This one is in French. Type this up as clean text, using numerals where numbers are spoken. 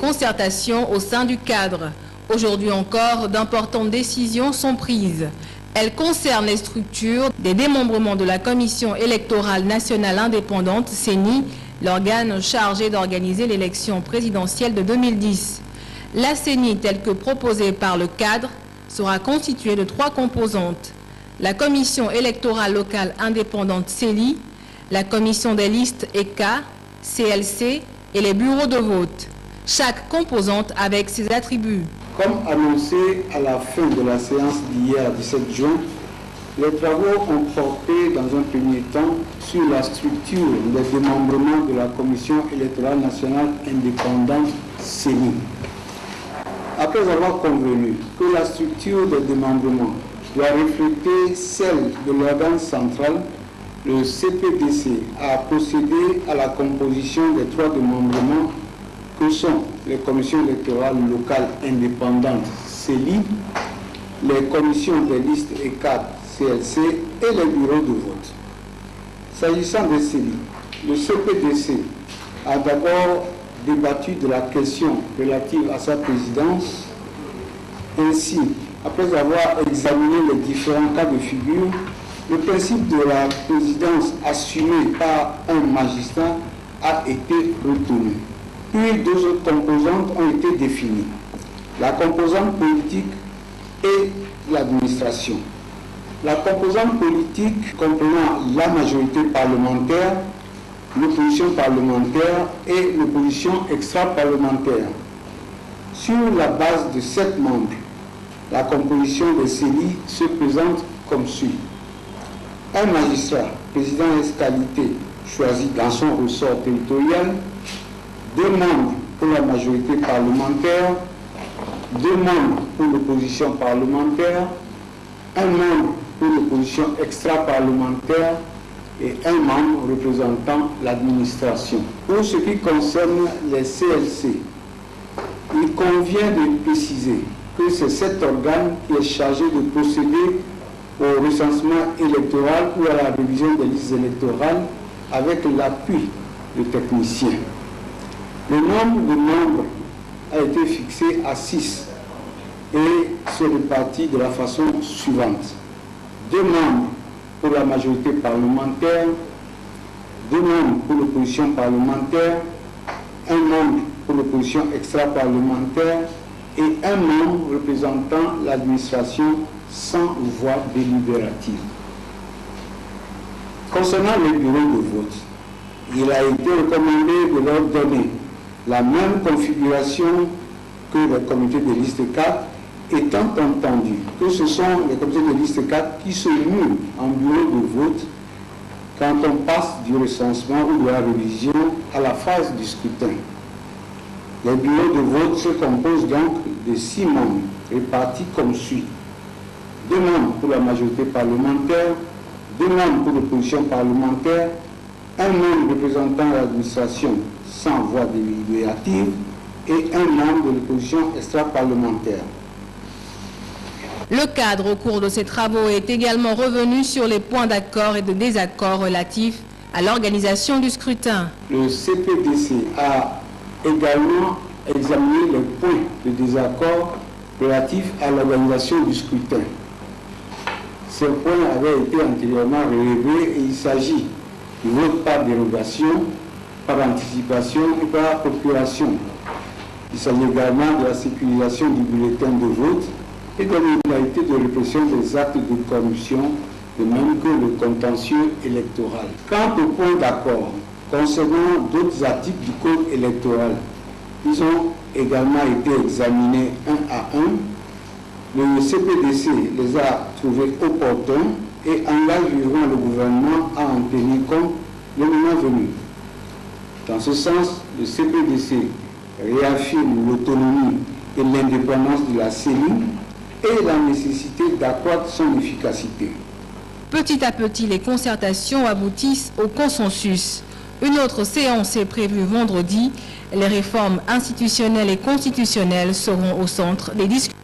concertations au sein du cadre. Aujourd'hui encore, d'importantes décisions sont prises. Elles concernent les structures des démembrements de la Commission électorale nationale indépendante, CENI, l'organe chargé d'organiser l'élection présidentielle de 2010. La CENI, telle que proposée par le cadre, sera constituée de 3 composantes. La Commission électorale locale indépendante CELI, la Commission des listes ECA, CLC et les bureaux de vote. Chaque composante avec ses attributs. Comme annoncé à la fin de la séance d'hier 17 juin, les travaux ont porté dans un premier temps sur la structure des démembrements de la Commission électorale nationale indépendante CENI. Après avoir convenu que la structure des démembrements doit refléter celle de l'organe central, le CPDC a procédé à la composition des 3 démembrements que sont les commissions électorales locales indépendantes CELI, les commissions des listes ECAD, CLC et les bureaux de vote. S'agissant des CELI, le CPDC a d'abord débattu de la question relative à sa présidence. Ainsi, après avoir examiné les différents cas de figure, le principe de la présidence assumée par un magistrat a été retenu. Puis 2 autres composantes ont été définies. La composante politique et l'administration. La composante politique comprenant la majorité parlementaire, l'opposition parlementaire et l'opposition extra-parlementaire. Sur la base de 7 membres, la composition des CELI se présente comme suit. Un magistrat, président ex-qualité, choisi dans son ressort territorial, 2 membres pour la majorité parlementaire, 2 membres pour l'opposition parlementaire, 1 membre pour l'opposition extra-parlementaire et 1 membre représentant l'administration. Pour ce qui concerne les CLC, il convient de préciser que c'est cet organe qui est chargé de procéder au recensement électoral ou à la révision des listes électorales avec l'appui de techniciens. Le nombre de membres a été fixé à 6 et se répartit de la façon suivante. 2 membres pour la majorité parlementaire, 2 membres pour l'opposition parlementaire, 1 membre pour l'opposition extra-parlementaire et 1 membre représentant l'administration sans voix délibérative. Concernant les bureaux de vote, il a été recommandé de leur donner la même configuration que les comités de liste 4, étant entendu que ce sont les comités de liste 4 qui se muent en bureau de vote quand on passe du recensement ou de la révision à la phase du scrutin. Les bureaux de vote se composent donc de 6 membres répartis comme suit. 2 membres pour la majorité parlementaire, 2 membres pour l'opposition parlementaire, 1 membre représentant l'administration sans voix délibérative et 1 membre de l'opposition extra-parlementaire. Le cadre, au cours de ces travaux, est également revenu sur les points d'accord et de désaccord relatifs à l'organisation du scrutin. Le CPDC a également examiné les points de désaccord relatifs à l'organisation du scrutin. Ces points avaient été antérieurement relevés et il s'agit du vote par dérogation, par anticipation et par procuration. Il s'agit également de la sécurisation du bulletin de vote et de l'égalité de répression des actes de corruption, de même que le contentieux électoral. Quant aux points d'accord concernant d'autres articles du code électoral, ils ont également été examinés 1 à 1. Le CPDC les a trouvés opportuns et engage vivement le gouvernement à en tenir compte le moment venu. Dans ce sens, le CPDC réaffirme l'autonomie et l'indépendance de la CENI et la nécessité d'accroître son efficacité. Petit à petit, les concertations aboutissent au consensus. Une autre séance est prévue vendredi. Les réformes institutionnelles et constitutionnelles seront au centre des discussions.